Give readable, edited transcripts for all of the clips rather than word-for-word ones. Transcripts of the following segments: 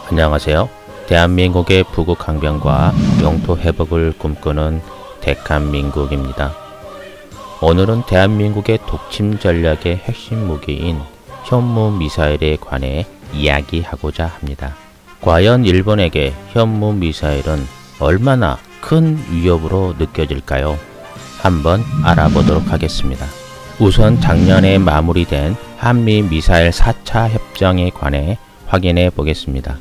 안녕하세요. 대한민국의 부국 강병과 영토 회복을 꿈꾸는 대한민국입니다. 오늘은 대한민국의 독침 전략의 핵심 무기인 현무미사일에 관해 이야기하고자 합니다. 과연 일본에게 현무미사일은 얼마나 큰 위협으로 느껴질까요? 한번 알아보도록 하겠습니다. 우선 작년에 마무리된 한미 미사일 4차 협정에 관해 확인해 보겠습니다.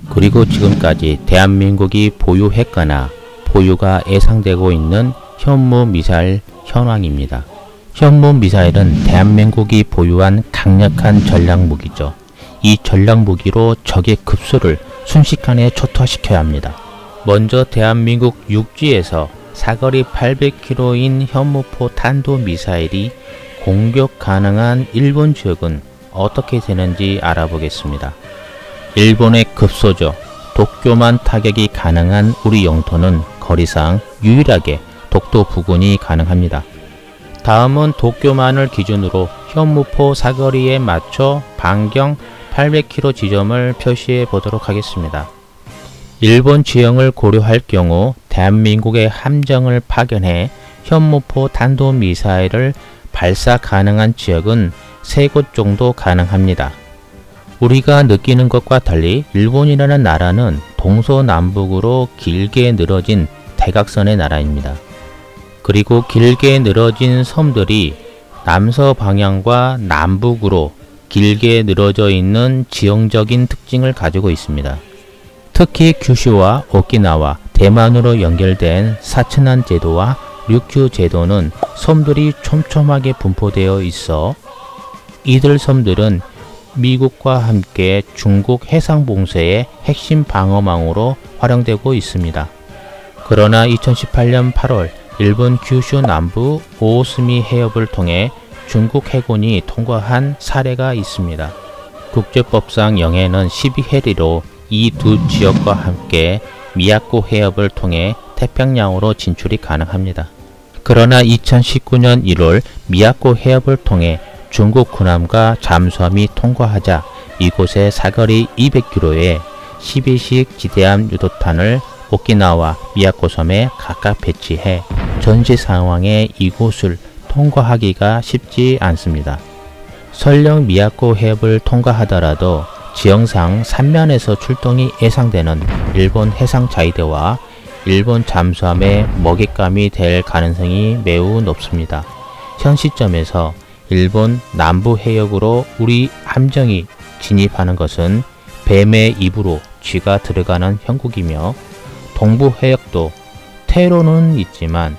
그리고 지금까지 대한민국이 보유했거나 보유가 예상되고 있는 현무미사일 현황입니다. 현무미사일은 대한민국이 보유한 강력한 전략무기죠. 이 전략무기로 적의 급소를 순식간에 초토화시켜야 합니다. 먼저 대한민국 육지에서 사거리 800km인 현무포 탄도미사일이 공격 가능한 일본 지역은 어떻게 되는지 알아보겠습니다. 일본의 급소죠. 도쿄만 타격이 가능한 우리 영토는 거리상 유일하게 독도 부근이 가능합니다. 다음은 도쿄만을 기준으로 현무포 사거리에 맞춰 반경 800km 지점을 표시해 보도록 하겠습니다. 일본 지형을 고려할 경우 대한민국의 함정을 파견해 현무포 탄도미사일을 발사 가능한 지역은 3곳 정도 가능합니다. 우리가 느끼는 것과 달리 일본이라는 나라는 동서남북으로 길게 늘어진 대각선의 나라입니다. 그리고 길게 늘어진 섬들이 남서 방향과 남북으로 길게 늘어져 있는 지형적인 특징을 가지고 있습니다. 특히 규슈와 오키나와, 대만으로 연결된 사츠난 제도와 류큐 제도는 섬들이 촘촘하게 분포되어 있어 이들 섬들은 미국과 함께 중국 해상봉쇄의 핵심 방어망으로 활용되고 있습니다. 그러나 2018년 8월 일본 규슈 남부 오오스미 해협을 통해 중국 해군이 통과한 사례가 있습니다. 국제법상 영해는 12해리로 이 두 지역과 함께 미야코 해협을 통해 태평양으로 진출이 가능합니다. 그러나 2019년 1월 미야코 해협을 통해 중국 군함과 잠수함이 통과하자 이곳에 사거리 200km에 12식 지대함 유도탄을 오키나와 미야코 섬에 각각 배치해 전시 상황에 이곳을 통과하기가 쉽지 않습니다. 설령 미야코 해협을 통과하더라도 지형상 삼면에서 출동이 예상되는 일본 해상자위대와 일본 잠수함의 먹잇감이 될 가능성이 매우 높습니다. 현 시점에서 일본 남부 해역으로 우리 함정이 진입하는 것은 뱀의 입으로 쥐가 들어가는 형국이며 동부 해역도 테러는 있지만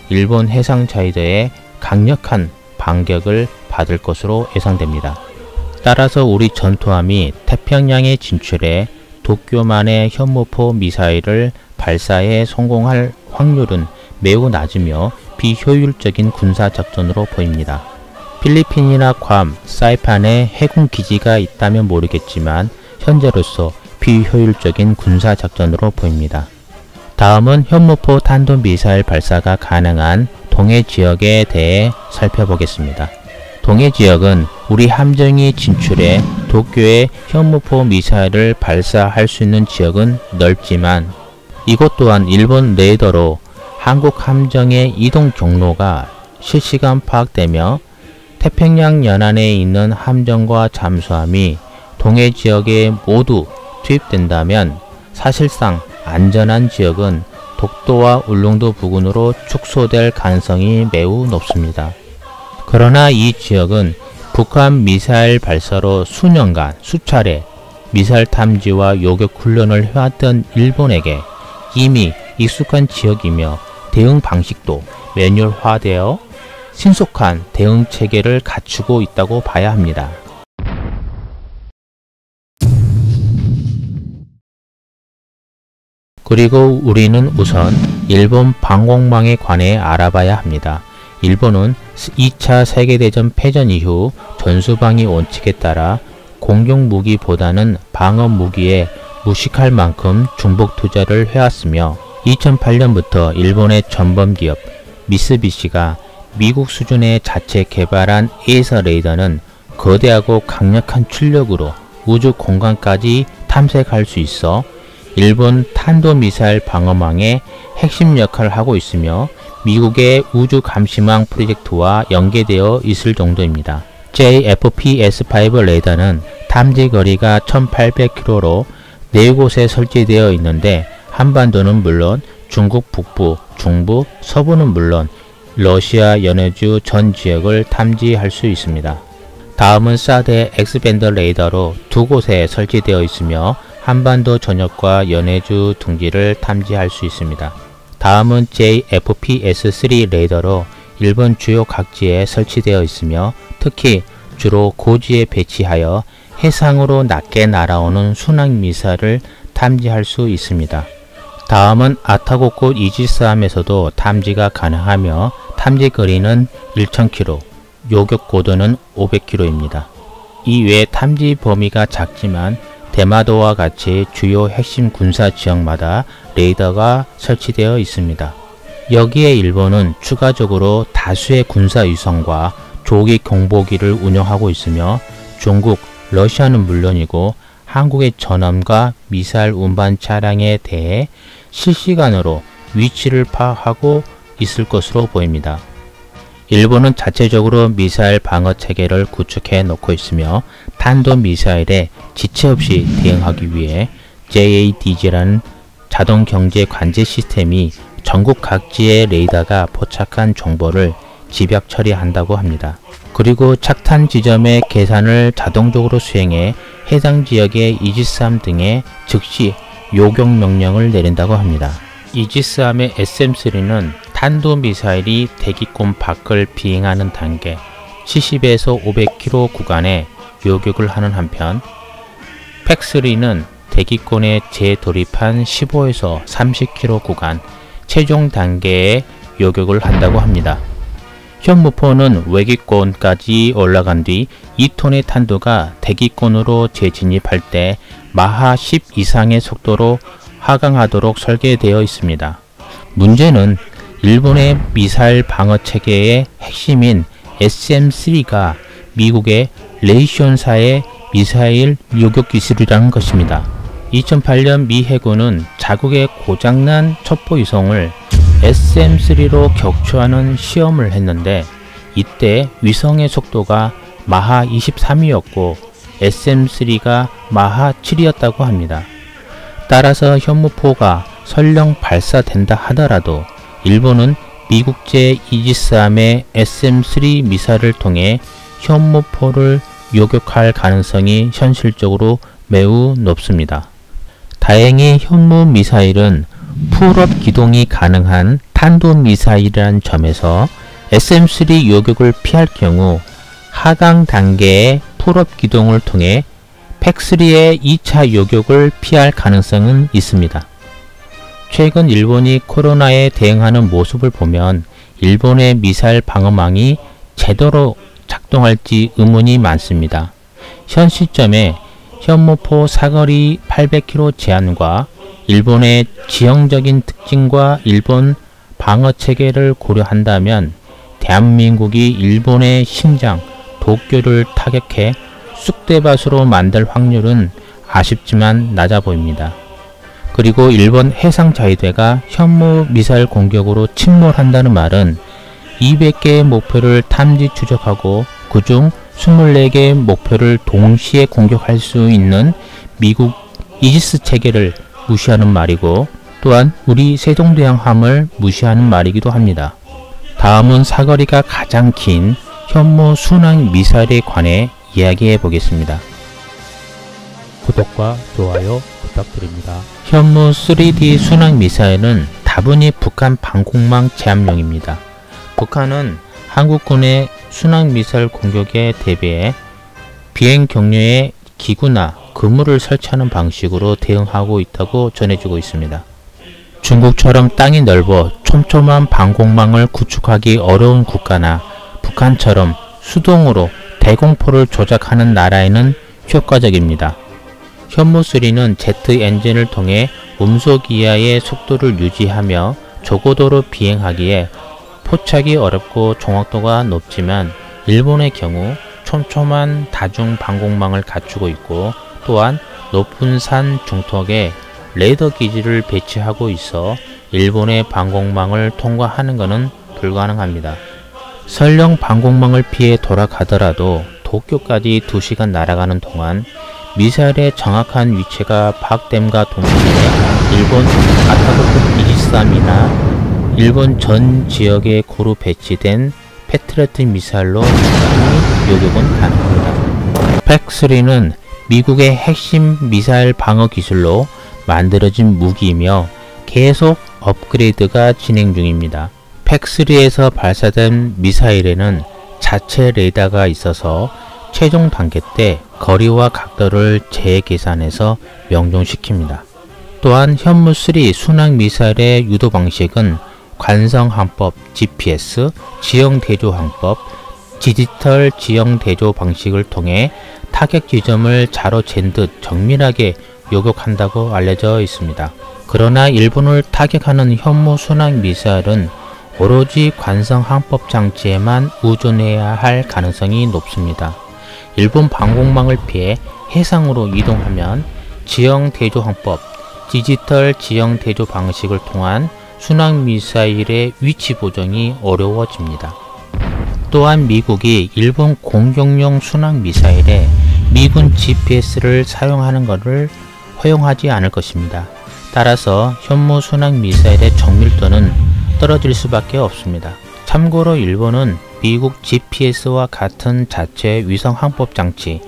일본 해상자위대의 강력한 반격을 받을 것으로 예상됩니다. 따라서 우리 전투함이 태평양에 진출해 도쿄만의 현무포 미사일을 발사에 성공할 확률은 매우 낮으며 비효율적인 군사작전으로 보입니다. 필리핀이나 괌, 사이판에 해군 기지가 있다면 모르겠지만 현재로서 비효율적인 군사작전으로 보입니다. 다음은 현무포 탄도미사일 발사가 가능한 동해 지역에 대해 살펴보겠습니다. 동해 지역은 우리 함정이 진출해 도쿄에 현무포 미사일을 발사할 수 있는 지역은 넓지만 이곳 또한 일본 레이더로 한국 함정의 이동 경로가 실시간 파악되며 태평양 연안에 있는 함정과 잠수함이 동해 지역에 모두 투입된다면 사실상 안전한 지역은 독도와 울릉도 부근으로 축소될 가능성이 매우 높습니다. 그러나 이 지역은 북한 미사일 발사로 수년간 수차례 미사일 탐지와 요격 훈련을 해왔던 일본에게 이미 익숙한 지역이며 대응 방식도 매뉴얼화되어 신속한 대응 체계를 갖추고 있다고 봐야 합니다. 그리고 우리는 우선 일본 방공망에 관해 알아봐야 합니다. 일본은 2차 세계대전 패전 이후 전수방위 원칙에 따라 공격무기보다는 방어무기에 무식할 만큼 중복 투자를 해왔으며 2008년부터 일본의 전범기업 미쓰비시가 미국 수준의 자체 개발한 에이서 레이더는 거대하고 강력한 출력으로 우주 공간까지 탐색할 수 있어 일본 탄도미사일 방어망의 핵심 역할을 하고 있으며 미국의 우주 감시망 프로젝트와 연계되어 있을 정도입니다. JFPS-5 레이더는 탐지 거리가 1800km로 4곳에 설치되어 있는데 한반도는 물론 중국 북부, 중부, 서부는 물론 러시아 연해주 전 지역을 탐지할 수 있습니다. 다음은 사드 X밴드 레이더로 2곳에 설치되어 있으며 한반도 전역과 연해주 둥지를 탐지할 수 있습니다. 다음은 JFPS-3 레이더로 일본 주요 각지에 설치되어 있으며 특히 주로 고지에 배치하여 해상으로 낮게 날아오는 순항미사일을 탐지할 수 있습니다. 다음은 아타고코 이지스함에서도 탐지가 가능하며 탐지 거리는 1000km, 요격 고도는 500km입니다. 이외에 탐지 범위가 작지만 대마도와 같이 주요 핵심 군사 지역마다 레이더가 설치되어 있습니다. 여기에 일본은 추가적으로 다수의 군사 위성과 조기 경보기를 운영하고 있으며 중국, 러시아는 물론이고 한국의 전함과 미사일 운반 차량에 대해 실시간으로 위치를 파악하고 있을 것으로 보입니다. 일본은 자체적으로 미사일 방어 체계를 구축해 놓고 있으며 탄도미사일에 지체 없이 대응하기 위해 JADG라는 자동 경제 관제 시스템이 전국 각지의 레이더가 포착한 정보를 집약 처리한다고 합니다. 그리고 착탄 지점의 계산을 자동적으로 수행해 해당 지역의 이지스함 등에 즉시 요격 명령을 내린다고 합니다. 이지스함의 SM-3는 탄도미사일이 대기권 밖을 비행하는 단계 70에서 500km 구간에 요격을 하는 한편 팩3는 대기권에 재돌입한 15에서 30km 구간 최종 단계에 요격을 한다고 합니다. 현무포는 외기권까지 올라간 뒤 2톤의 탄도가 대기권으로 재진입할 때 마하 10 이상의 속도로 하강하도록 설계되어 있습니다. 문제는 일본의 미사일 방어 체계의 핵심인 SM-3가 미국의 레이션사의 미사일 요격 기술이라는 것입니다. 2008년 미 해군은 자국의 고장난 첩보위성을 SM-3로 격추하는 시험을 했는데 이때 위성의 속도가 마하 23이었고 SM-3가 마하 7이었다고 합니다. 따라서 현무포가 설령 발사된다 하더라도 일본은 미국제 이지스함의 SM-3 미사일을 통해 현무포를 요격할 가능성이 현실적으로 매우 높습니다. 다행히 현무 미사일은 풀업 기동이 가능한 탄도미사일이라는 점에서 SM-3 요격을 피할 경우 하강 단계의 풀업 기동을 통해 팩3의 2차 요격을 피할 가능성은 있습니다. 최근 일본이 코로나에 대응하는 모습을 보면 일본의 미사일 방어망이 제대로 작동할지 의문이 많습니다. 현 시점에 현무포 사거리 800km 제한과 일본의 지형적인 특징과 일본 방어 체계를 고려한다면 대한민국이 일본의 심장, 도쿄를 타격해 쑥대밭으로 만들 확률은 아쉽지만 낮아 보입니다. 그리고 일본 해상자위대가 현무 미사일 공격으로 침몰한다는 말은 200개의 목표를 탐지 추적하고 그중 24개의 목표를 동시에 공격할 수 있는 미국 이지스 체계를 무시하는 말이고 또한 우리 세종대왕함을 무시하는 말이기도 합니다. 다음은 사거리가 가장 긴 현무 순항 미사일에 관해 이야기해 보겠습니다. 구독과 좋아요 부탁드립니다. 현무 3D 순항 미사일은 다분히 북한 방공망 제압용입니다. 북한은 한국군의 순항 미사일 공격에 대비해 비행 경로에 기구나 그물을 설치하는 방식으로 대응하고 있다고 전해지고 있습니다. 중국처럼 땅이 넓어 촘촘한 방공망을 구축하기 어려운 국가나 북한처럼 수동으로 대공포를 조작하는 나라에는 효과적입니다. 현무3는 제트 엔진을 통해 음속 이하의 속도를 유지하며 저고도로 비행하기에 포착이 어렵고 정확도가 높지만 일본의 경우 촘촘한 다중 방공망을 갖추고 있고 또한 높은 산 중턱에 레이더 기지를 배치하고 있어 일본의 방공망을 통과하는 것은 불가능합니다. 설령 방공망을 피해 돌아가더라도 도쿄까지 2시간 날아가는 동안 미사일의 정확한 위치가 파악됨과 동시에 일본 아타고토 223이나 일본 전 지역에 고루 배치된 패트리어트 미사일로 충분히 요격은 가능합니다. 팩3는 미국의 핵심 미사일 방어 기술로 만들어진 무기이며 계속 업그레이드가 진행 중입니다. 팩3에서 발사된 미사일에는 자체 레이더가 있어서 최종 단계 때 거리와 각도를 재계산해서 명중시킵니다. 또한 현무3 순항 미사일의 유도 방식은 관성항법 GPS, 지형대조항법, 디지털 지형대조 방식을 통해 타격 지점을 자로 잰 듯 정밀하게 요격한다고 알려져 있습니다. 그러나 일본을 타격하는 현무 순항 미사일은 오로지 관성항법 장치에만 의존해야 할 가능성이 높습니다. 일본 방공망을 피해 해상으로 이동하면 지형대조항법, 디지털 지형대조 방식을 통한 순항미사일의 위치 보정이 어려워집니다. 또한 미국이 일본 공격용 순항미사일에 미군 GPS를 사용하는 것을 허용하지 않을 것입니다. 따라서 현무 순항미사일의 정밀도는 떨어질 수밖에 없습니다. 참고로 일본은 미국 GPS와 같은 자체 위성항법 장치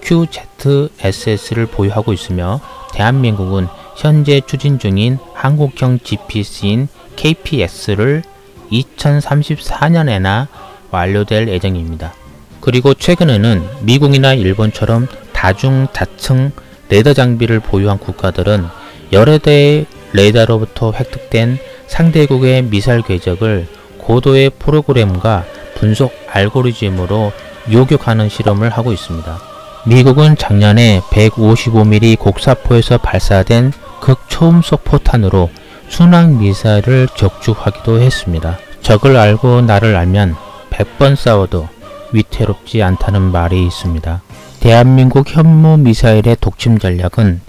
QZSS를 보유하고 있으며 대한민국은 현재 추진 중인 한국형 GPS인 KPX를 2034년에나 완료될 예정입니다. 그리고 최근에는 미국이나 일본처럼 다중다층 레이더 장비를 보유한 국가들은 여러 대의 레이더로부터 획득된 상대국의 미사일 궤적을 고도의 프로그램과 분석 알고리즘으로 요격하는 실험을 하고 있습니다. 미국은 작년에 155mm 곡사포에서 발사된 극초음속 포탄으로 순항 미사일을 격추하기도 했습니다. 적을 알고 나를 알면 100번 싸워도 위태롭지 않다는 말이 있습니다. 대한민국 현무 미사일의 독침 전략은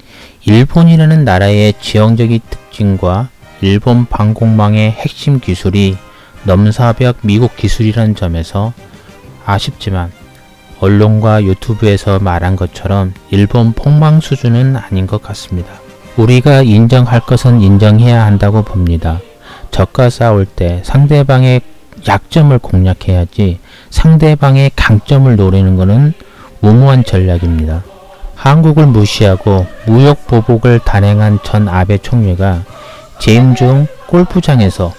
일본이라는 나라의 지형적인 특징과 일본 방공망의 핵심 기술이 넘사벽 미국 기술이라는 점에서 아쉽지만 언론과 유튜브에서 말한 것처럼 일본 폭망 수준은 아닌 것 같습니다. 우리가 인정할 것은 인정해야 한다고 봅니다. 적과 싸울 때 상대방의 약점을 공략해야지 상대방의 강점을 노리는 것은 무모한 전략입니다. 한국을 무시하고 무역 보복을 단행한 전 아베 총리가 재임 중 골프장에서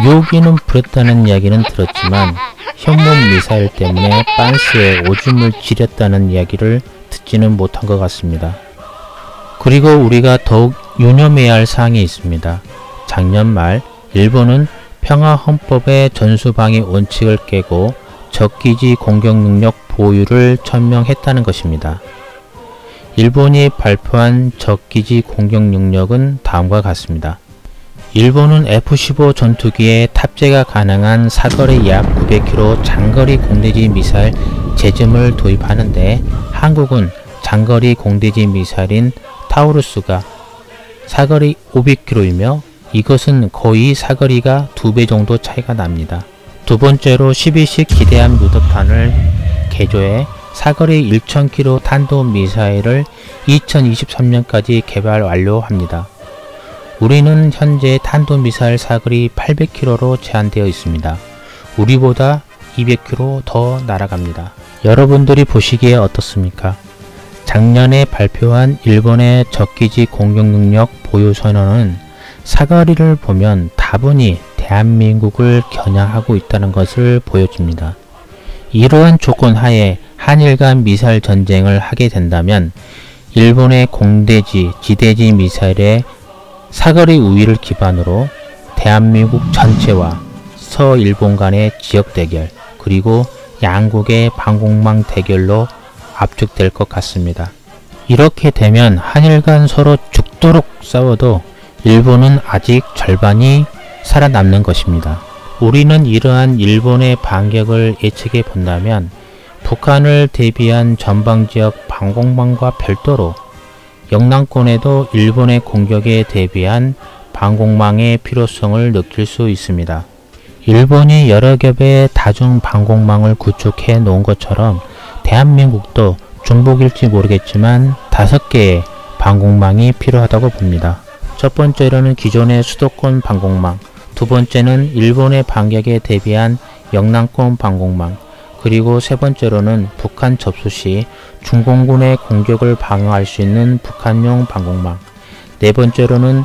묘기는 부렸다는 이야기는 들었지만 현무 미사일 때문에 빤스에 오줌을 지렸다는 이야기를 듣지는 못한 것 같습니다. 그리고 우리가 더욱 유념해야 할 사항이 있습니다. 작년 말 일본은 평화헌법의 전수방위 원칙을 깨고 적기지 공격 능력 보유를 천명했다는 것입니다. 일본이 발표한 적기지 공격 능력은 다음과 같습니다. 일본은 F-15 전투기에 탑재가 가능한 사거리 약 900km 장거리 공대지 미사일 제점을 도입하는데 한국은 장거리 공대지 미사일인 타우루스가 사거리 500km이며 이것은 거의 사거리가 2배 정도 차이가 납니다. 두 번째로 12식 기대함 유도탄을 개조해 사거리 1000km 탄도미사일을 2023년까지 개발 완료합니다. 우리는 현재 탄도미사일 사거리 800km로 제한되어 있습니다. 우리보다 200km 더 날아갑니다. 여러분들이 보시기에 어떻습니까? 작년에 발표한 일본의 적기지 공격 능력 보유 선언은 사거리를 보면 다분히 대한민국을 겨냥하고 있다는 것을 보여줍니다. 이러한 조건 하에 한일 간 미사일 전쟁을 하게 된다면 일본의 공대지, 지대지 미사일의 사거리 우위를 기반으로 대한민국 전체와 서일본 간의 지역 대결 그리고 양국의 방공망 대결로 압축될 것 같습니다. 이렇게 되면 한일 간 서로 죽도록 싸워도 일본은 아직 절반이 살아남는 것입니다. 우리는 이러한 일본의 반격을 예측해 본다면 북한을 대비한 전방지역 방공망과 별도로 영남권에도 일본의 공격에 대비한 방공망의 필요성을 느낄 수 있습니다. 일본이 여러 겹의 다중 방공망을 구축해 놓은 것처럼 대한민국도 중복일지 모르겠지만 5개의 방공망이 필요하다고 봅니다. 첫 번째로는 기존의 수도권 방공망, 두 번째는 일본의 반격에 대비한 영남권 방공망, 그리고 세 번째로는 북한 접수 시 중공군의 공격을 방어할 수 있는 북한용 방공망, 네 번째로는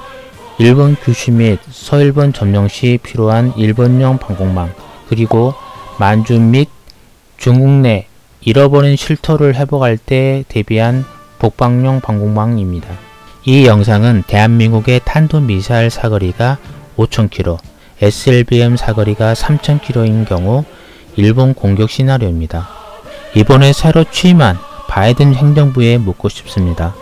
일본 규시 및 서일본 점령 시 필요한 일본용 방공망, 그리고 만주 및 중국 내 잃어버린 쉴터를 회복할 때 대비한 북방용 방공망입니다. 이 영상은 대한민국의 탄도미사일 사거리가 5000km, SLBM 사거리가 3000km인 경우 일본 공격 시나리오입니다. 이번에 새로 취임한 바이든 행정부에 묻고 싶습니다.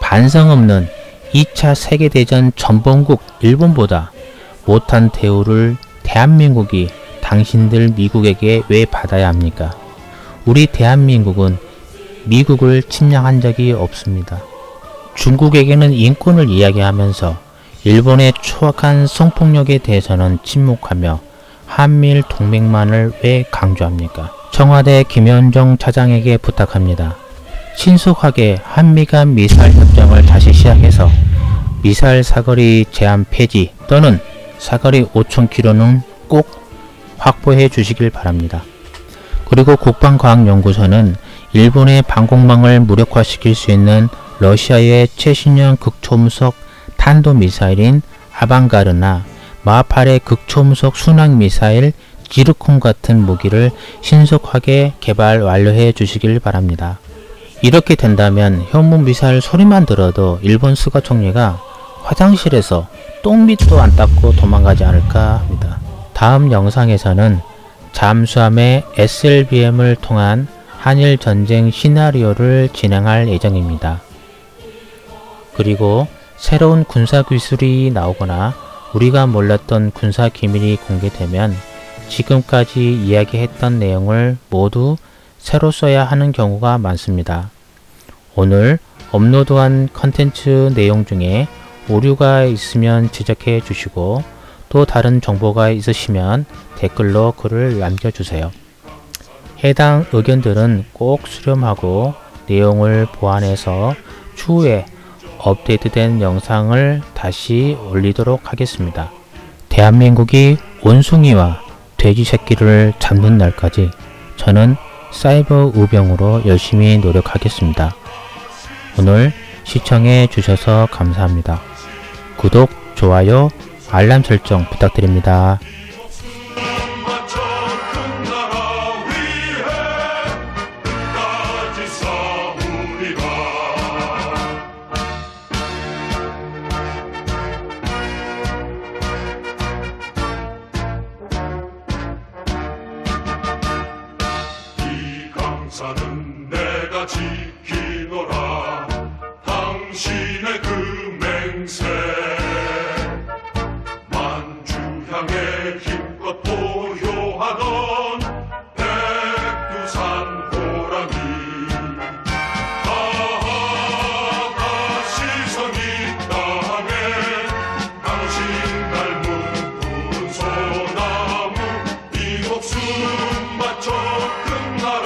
반성 없는 2차 세계대전 전범국 일본보다 못한 대우를 대한민국이 당신들 미국에게 왜 받아야 합니까? 우리 대한민국은 미국을 침략한 적이 없습니다. 중국에게는 인권을 이야기하면서 일본의 추악한 성폭력에 대해서는 침묵하며 한미일 동맹만을 왜 강조합니까? 청와대 김현종 차장에게 부탁합니다. 신속하게 한미 간 미사일 협정을 다시 시작해서 미사일 사거리 제한 폐지 또는 사거리 5000km는 꼭 확보해 주시길 바랍니다. 그리고 국방과학연구소는 일본의 방공망을 무력화시킬 수 있는 러시아의 최신형 극초음속 탄도미사일인 아방가르나 마팔의 극초음속 순항미사일 지르콘 같은 무기를 신속하게 개발 완료해 주시길 바랍니다. 이렇게 된다면 현무미사일 소리만 들어도 일본 스가 총리가 화장실에서 똥밑도 안 닦고 도망가지 않을까 합니다. 다음 영상에서는 잠수함의 SLBM을 통한 한일 전쟁 시나리오를 진행할 예정입니다. 그리고 새로운 군사기술이 나오거나 우리가 몰랐던 군사기밀이 공개되면 지금까지 이야기했던 내용을 모두 새로 써야 하는 경우가 많습니다. 오늘 업로드한 컨텐츠 내용 중에 오류가 있으면 지적해 주시고 또 다른 정보가 있으시면 댓글로 글을 남겨주세요. 해당 의견들은 꼭 수렴하고 내용을 보완해서 추후에 업데이트된 영상을 다시 올리도록 하겠습니다. 대한민국이 원숭이와 돼지 새끼를 잡는 날까지 저는 사이버 우병우로 열심히 노력하겠습니다. 오늘 시청해 주셔서 감사합니다. 구독, 좋아요, 알람 설정 부탁드립니다. 강산은 내가 지키노라 당신의 그 맹세 만주향의 힘껏 보효하던 백두산 호랑이 다하가 시선이 땅에 당신 닮은 푸른 소나무 이 목숨 바쳐 큰 나라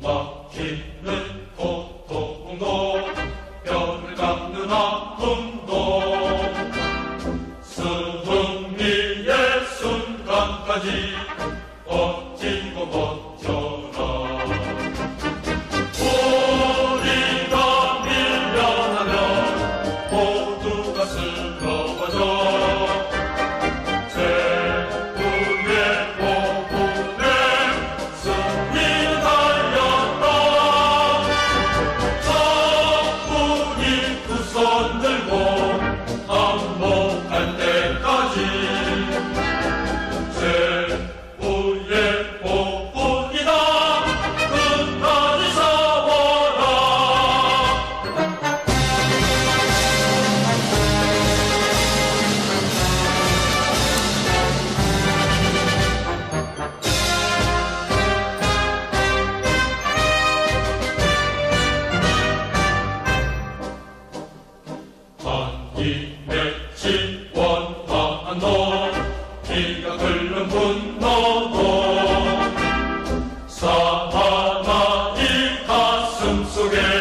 막히는 고통도 뼈를 깎는 아픔도 승리의 순간까지 버티고 버텨라 우리가 밀려나면 모두가 슬퍼져 제 꿈의 속에